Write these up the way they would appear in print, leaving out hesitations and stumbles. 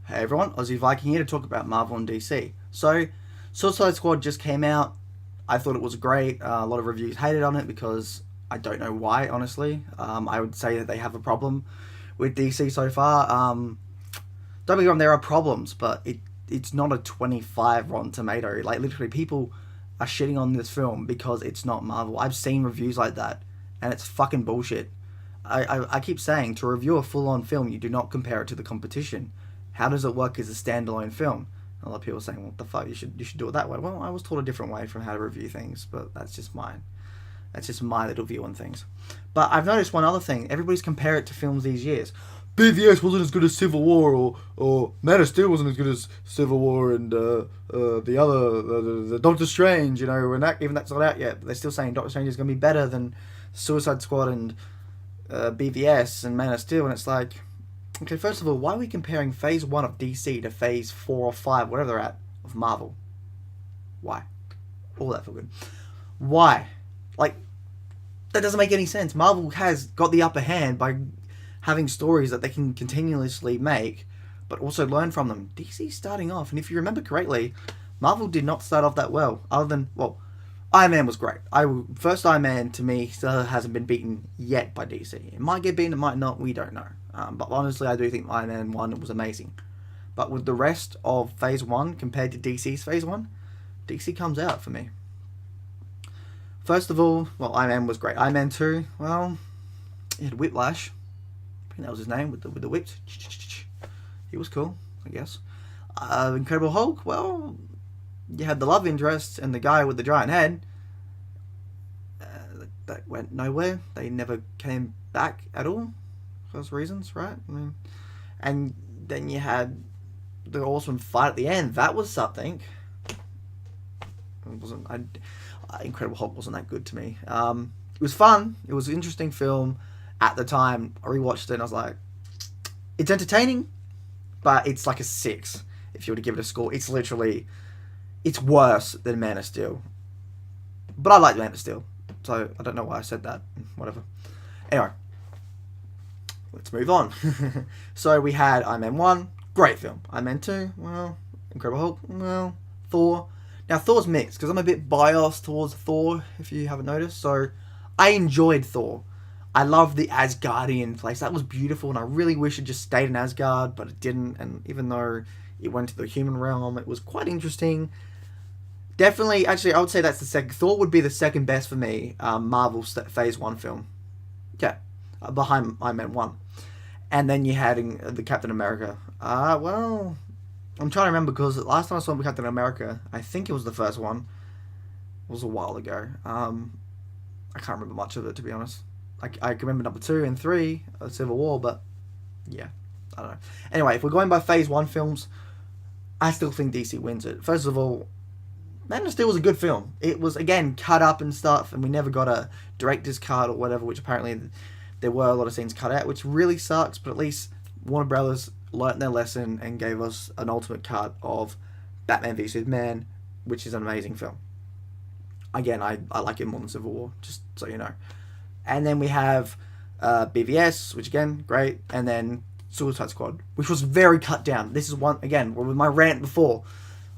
Hey everyone, Aussie Viking here to talk about Marvel and DC. So, Suicide Squad just came out. I thought it was great. A lot of reviews hated on it because I don't know why, honestly. I would say that they have a problem with DC so far. Don't be wrong, there are problems, but it's not a 25 Rotten Tomato. Like, literally, people are shitting on this film because it's not Marvel. I've seen reviews like that, and it's fucking bullshit. I keep saying, to review a full-on film, you do not compare it to the competition. How does it work as a standalone film? A lot of people are saying, what the fuck, you should do it that way. Well, I was taught a different way from how to review things, but that's just mine. That's just my little view on things. But I've noticed one other thing. Everybody's compared it to films these years. BVS wasn't as good as Civil War, or Man of Steel wasn't as good as Civil War, and the Doctor Strange, you know, and even that's not out yet, but they're still saying Doctor Strange is going to be better than Suicide Squad and BVS and Man of Steel, and it's like, okay, first of all, why are we comparing Phase 1 of DC to Phase 4 or 5, whatever they're at, of Marvel? Why? All that for good. Why? Like, that doesn't make any sense. Marvel has got the upper hand by having stories that they can continuously make, but also learn from them. DC's starting off, and if you remember correctly, Marvel did not start off that well, other than, well, Iron Man was great. First Iron Man, to me, still hasn't been beaten yet by DC. It might get beaten, it might not, we don't know. But honestly, I do think Iron Man 1 was amazing. But with the rest of Phase 1 compared to DC's Phase 1, DC comes out for me. First of all, well, Iron Man was great. Iron Man 2, well, he had Whiplash. I think that was his name, with the whips. He was cool, I guess. Incredible Hulk, well, you had the love interest and the guy with the giant head. That went nowhere. They never came back at all. For those reasons, right? I mean, and then you had the awesome fight at the end. That was something. It wasn't. Incredible Hulk wasn't that good to me. It was fun. It was an interesting film at the time. I rewatched it and I was like, it's entertaining, but it's like a 6 if you were to give it a score. It's literally, it's worse than Man of Steel. But I like Man of Steel, so I don't know why I said that. Whatever. Anyway. Let's move on. So we had Iron Man 1, great film. Iron Man 2, well, Incredible Hulk, well, Thor. Now, Thor's mixed, because I'm a bit biased towards Thor, if you haven't noticed. So, I enjoyed Thor. I love the Asgardian place. That was beautiful, and I really wish it just stayed in Asgard, but it didn't. And even though it went to the human realm, it was quite interesting. Definitely, actually, I would say that's the second. Thor would be the second best for me, Marvel's Phase 1 film. Yeah. Behind Iron Man 1. And then you had the Captain America. Well, I'm trying to remember, because last time I saw Captain America, I think it was the first one. It was a while ago. I can't remember much of it, to be honest. I can remember number 2 and 3, Civil War, but yeah, I don't know. Anyway, if we're going by Phase 1 films, I still think DC wins it. First of all, Man of Steel was a good film. It was, again, cut up and stuff, and we never got a director's cut or whatever, which apparently there were a lot of scenes cut out, which really sucks, but at least Warner Brothers learnt their lesson and gave us an ultimate cut of Batman v Superman, which is an amazing film. Again, I like it more than Civil War, just so you know. And then we have BVS, which again, great, and then Suicide Squad, which was very cut down. This is one, again, with my rant before,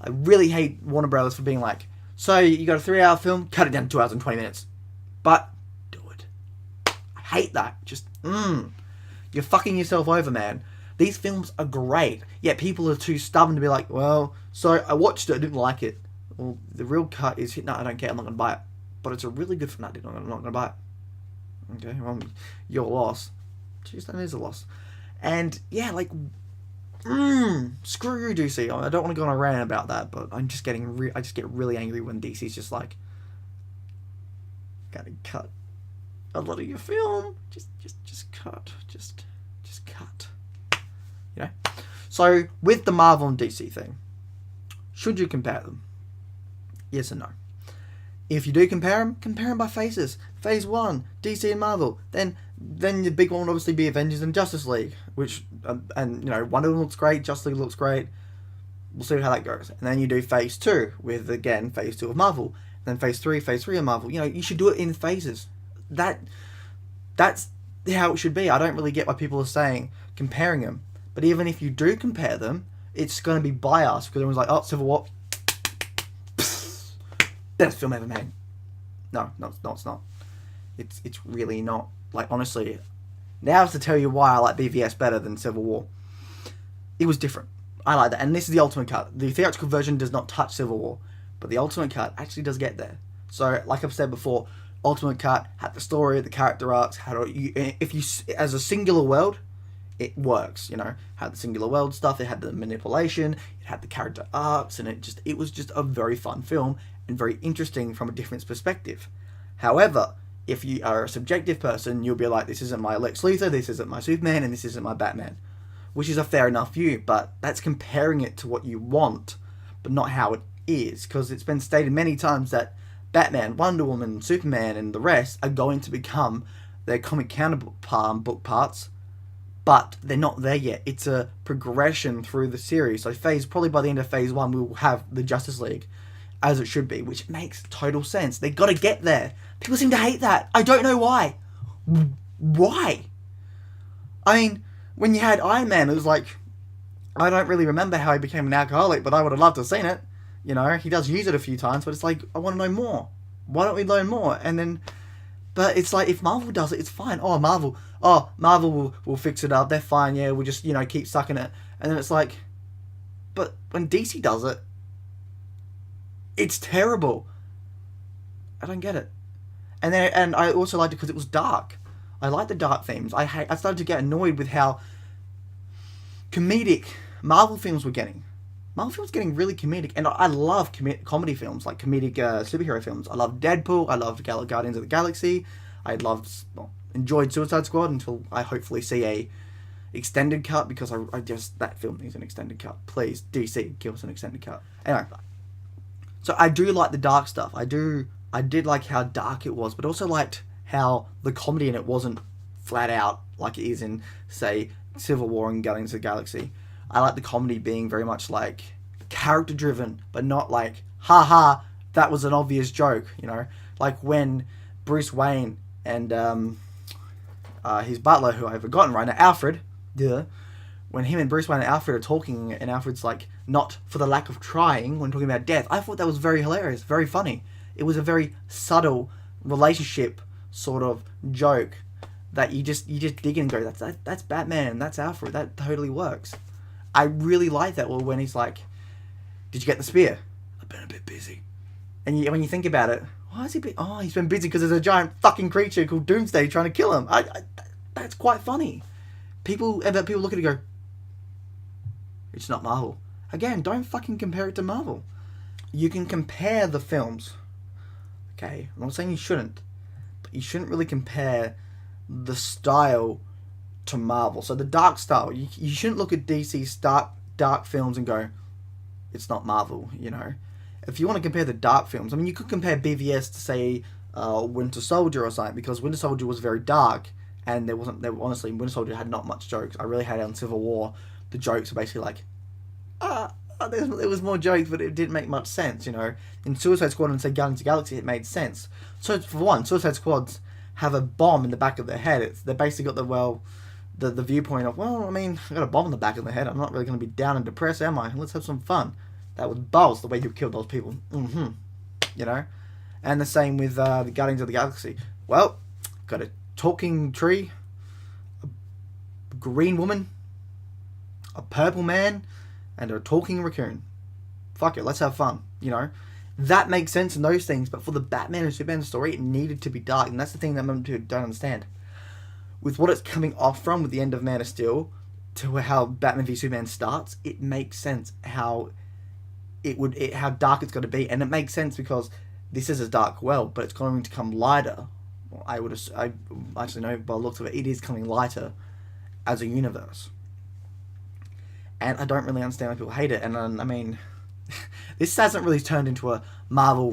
I really hate Warner Brothers for being like, so you got a 3-hour film, cut it down to 2 hours and 20 minutes. But hate that. Just, you're fucking yourself over, man. These films are great, yet people are too stubborn to be like, well, so I watched it, I didn't like it. Well, the real cut is, no, I don't care, I'm not going to buy it. But it's a really good film, no, I'm not going to buy it. Okay, well, your loss. Jeez, that is a loss. And, yeah, like, screw you, DC. I don't want to go on a rant about that, but I'm just getting, I just get really angry when DC's just like, gotta cut a lot of your film, just cut, just cut, you know. So with the Marvel and DC thing, should you compare them? Yes or no? If you do compare them by phases. Phase 1, DC and Marvel. Then the big one would obviously be Avengers and Justice League, which and you know, Wonder Woman looks great, Justice League looks great. We'll see how that goes. And then you do Phase 2 with, again, Phase 2 of Marvel. Then Phase 3 of Marvel. You know, you should do it in phases. that's how it should be. I don't really get why people are saying comparing them. But even if you do compare them, it's going to be biased because everyone's like, oh, Civil War, best film ever made. No, it's not. It's really not. Like, honestly, now to tell you why I like BVS better than Civil War. It was different. I like that. And this is the ultimate cut. The theatrical version does not touch Civil War, but the ultimate cut actually does get there. So, like I've said before, ultimate cut had the story, the character arcs, if you as a singular world, it works, you know. Had the singular world stuff, it had the manipulation, it had the character arcs, and it was just a very fun film and very interesting from a different perspective. However, if you are a subjective person, you'll be like, this isn't my Lex Luthor, this isn't my Superman, and this isn't my Batman. Which is a fair enough view, but that's comparing it to what you want, but not how it is. Because it's been stated many times that Batman, Wonder Woman, Superman, and the rest are going to become their comic counterpart book parts, but they're not there yet. It's a progression through the series. So probably by the end of phase 1, we will have the Justice League as it should be, which makes total sense. They got to get there. People seem to hate that. I don't know why. Why? I mean, when you had Iron Man, it was like, I don't really remember how he became an alcoholic, but I would have loved to have seen it. You know, he does use it a few times, but it's like, I want to know more. Why don't we learn more? And then, but it's like, if Marvel does it, it's fine. Marvel will fix it up. They're fine. Yeah, we'll just, keep sucking it. And then it's like, but when DC does it, it's terrible. I don't get it. And I also liked it because it was dark. I like the dark themes. I started to get annoyed with how comedic Marvel films were getting. Marvel films getting really comedic, and I love comedy films, like comedic superhero films. I love Deadpool. I loved Guardians of the Galaxy. Enjoyed Suicide Squad until I hopefully see a extended cut, because I just, that film needs an extended cut. Please, DC, give us an extended cut. Anyway, so I do like the dark stuff. I did like how dark it was, but also liked how the comedy in it wasn't flat out like it is in, say, Civil War and Guardians of the Galaxy. I like the comedy being very much like character driven, but not like, haha, that was an obvious joke, like when Bruce Wayne and his butler, who I've forgotten right now, Alfred, when him and Bruce Wayne and Alfred are talking, and Alfred's like, not for the lack of trying, when talking about death, I thought that was very hilarious, very funny. It was a very subtle relationship sort of joke that you just dig in and go, that's Batman, that's Alfred, that totally works. I really like that. Well, when he's like, did you get the spear? I've been a bit busy. And when you think about it, why has he been? Oh, he's been busy because there's a giant fucking creature called Doomsday trying to kill him. That's quite funny. People look at it and go, it's not Marvel. Again, don't fucking compare it to Marvel. You can compare the films. Okay, I'm not saying you shouldn't, but you shouldn't really compare the style to Marvel. So the dark style, you shouldn't look at DC's dark films and go, it's not Marvel, If you want to compare the dark films, I mean, you could compare BVS to, say, Winter Soldier or something, because Winter Soldier was very dark, and honestly, Winter Soldier had not much jokes. I really had it on Civil War. The jokes were basically like, there was more jokes, but it didn't make much sense, In Suicide Squad and, say, Guardians of the Galaxy, it made sense. So, for one, Suicide Squads have a bomb in the back of their head. They basically got the viewpoint of, well, I mean, I got a bomb in the back of the head. I'm not really going to be down and depressed, am I? Let's have some fun. That was balls, the way you killed those people. And the same with the Guardians of the Galaxy. Well, got a talking tree, a green woman, a purple man, and a talking raccoon. Fuck it, let's have fun, That makes sense in those things, but for the Batman and Superman story, it needed to be dark, and that's the thing that most people don't understand. With what it's coming off from with the end of Man of Steel to how Batman v Superman starts, it makes sense how how dark it's got to be, and it makes sense because this is a dark world, but it's going to come lighter. Well, I actually know by the looks of it, it is coming lighter as a universe, and I don't really understand why people hate it. And I mean, this hasn't really turned into a Marvel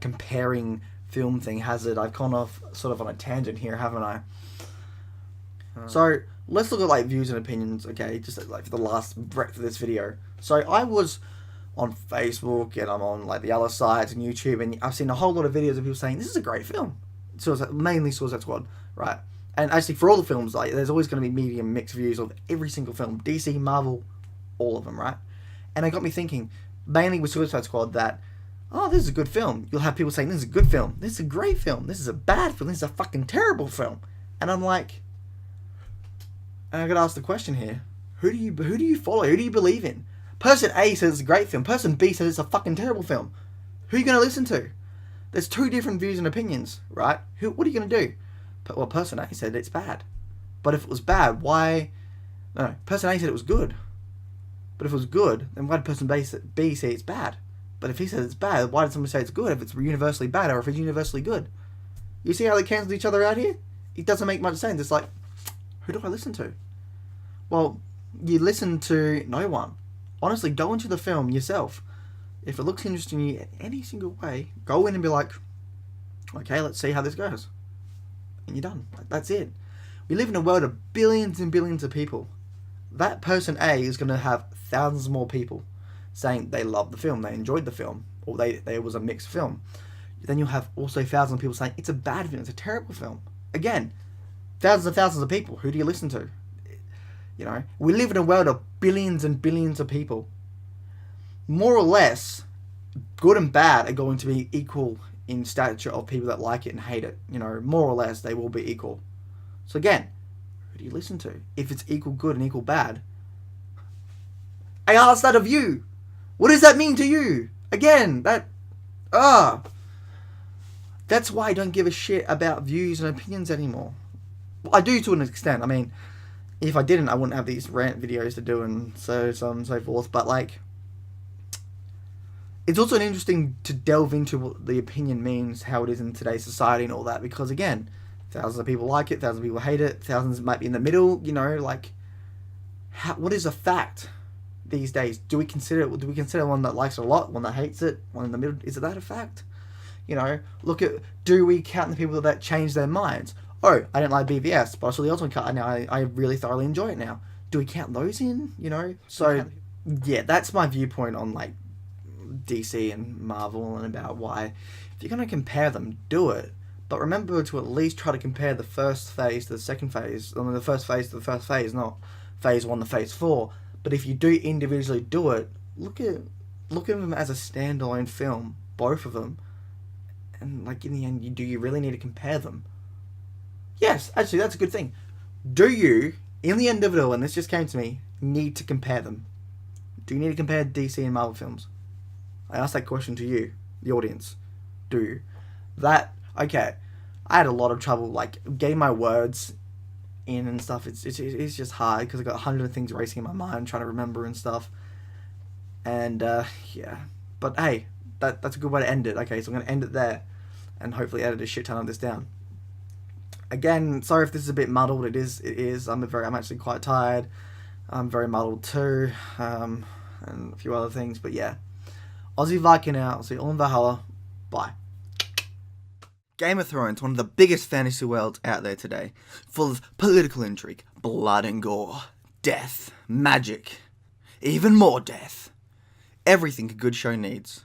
comparing film thing, has it? I've gone off sort of on a tangent here, haven't I? So let's look at views and opinions, okay? Just for the last breath of this video. So I was on Facebook, and I'm on the other sites and YouTube, and I've seen a whole lot of videos of people saying this is a great film. mainly Suicide Squad, right? And actually, for all the films, like, there's always going to be medium mixed reviews of every single film. DC, Marvel, all of them, right? And it got me thinking, mainly with Suicide Squad, that, oh, this is a good film. You'll have people saying, this is a good film. This is a great film. This is a bad film. This is a fucking terrible film. And I'm like, and I got to ask the question here, who do you follow? Who do you believe in? Person A says it's a great film. Person B says it's a fucking terrible film. Who are you going to listen to? There's two different views and opinions, right? What are you going to do? Well, person A said it's bad. But if it was bad, why... No, person A said it was good. But if it was good, then why did person B say it's bad? But if he says it's bad, why did someone say it's good if it's universally bad or if it's universally good? You see how they cancel each other out here? It doesn't make much sense. It's like, who do I listen to? Well, you listen to no one. Honestly, go into the film yourself. If it looks interesting to you in any single way, go in and be like, okay, let's see how this goes. And you're done. That's it. We live in a world of billions and billions of people. That person A is going to have thousands more people saying they love the film, they enjoyed the film, or they was a mixed film. Then you'll have also thousands of people saying it's a bad film, it's a terrible film. Again, thousands of people. Who do you listen to? You know, we live in a world of billions and billions of people. More or less, good and bad are going to be equal in stature of people that like it and hate it. You know, more or less, they will be equal. So again, who do you listen to? If it's equal good and equal bad, I ask that of you. What does that mean to you? Again, that's why I don't give a shit about views and opinions anymore. Well, I do to an extent. I mean, if I didn't, I wouldn't have these rant videos to do and so on and so forth. But like, it's also interesting to delve into what the opinion means, how it is in today's society and all that. Because again, thousands of people like it, thousands of people hate it, thousands might be in the middle. You know, like, what is a fact these days? Do we consider one that likes it a lot, one that hates it, one in the middle? Is that a fact? You know, do we count the people that change their minds? Oh, I didn't like BVS, but I saw the Ultimate Cut, and now I really thoroughly enjoy it now. Do we count those in? You know? So, yeah, that's my viewpoint on, like, DC and Marvel and about why. If you're going to compare them, do it. But remember to at least try to compare the first phase to the second phase. I mean, the first phase to the first phase, not phase 1 to phase 4. But if you do individually do it, look at them as a standalone film, both of them. And, like, in the end, do you really need to compare them? Yes, actually, that's a good thing. Do you, in the end of it all, and this just came to me, need to compare them? Do you need to compare DC and Marvel films? I asked that question to you, the audience. Do you? Okay, I had a lot of trouble, like, getting my words in and stuff. It's just hard, because I've got 100 things racing in my mind, trying to remember and stuff. And, yeah. But, hey, that's a good way to end it. Okay, so I'm going to end it there, and hopefully edit a shit ton of this down. Again, sorry if this is a bit muddled. It is. I'm actually quite tired. I'm very muddled too, and a few other things. But yeah, Aussie Viking out. I'll see you all in Valhalla. Bye. Game of Thrones, one of the biggest fantasy worlds out there today, full of political intrigue, blood and gore, death, magic, even more death. Everything a good show needs.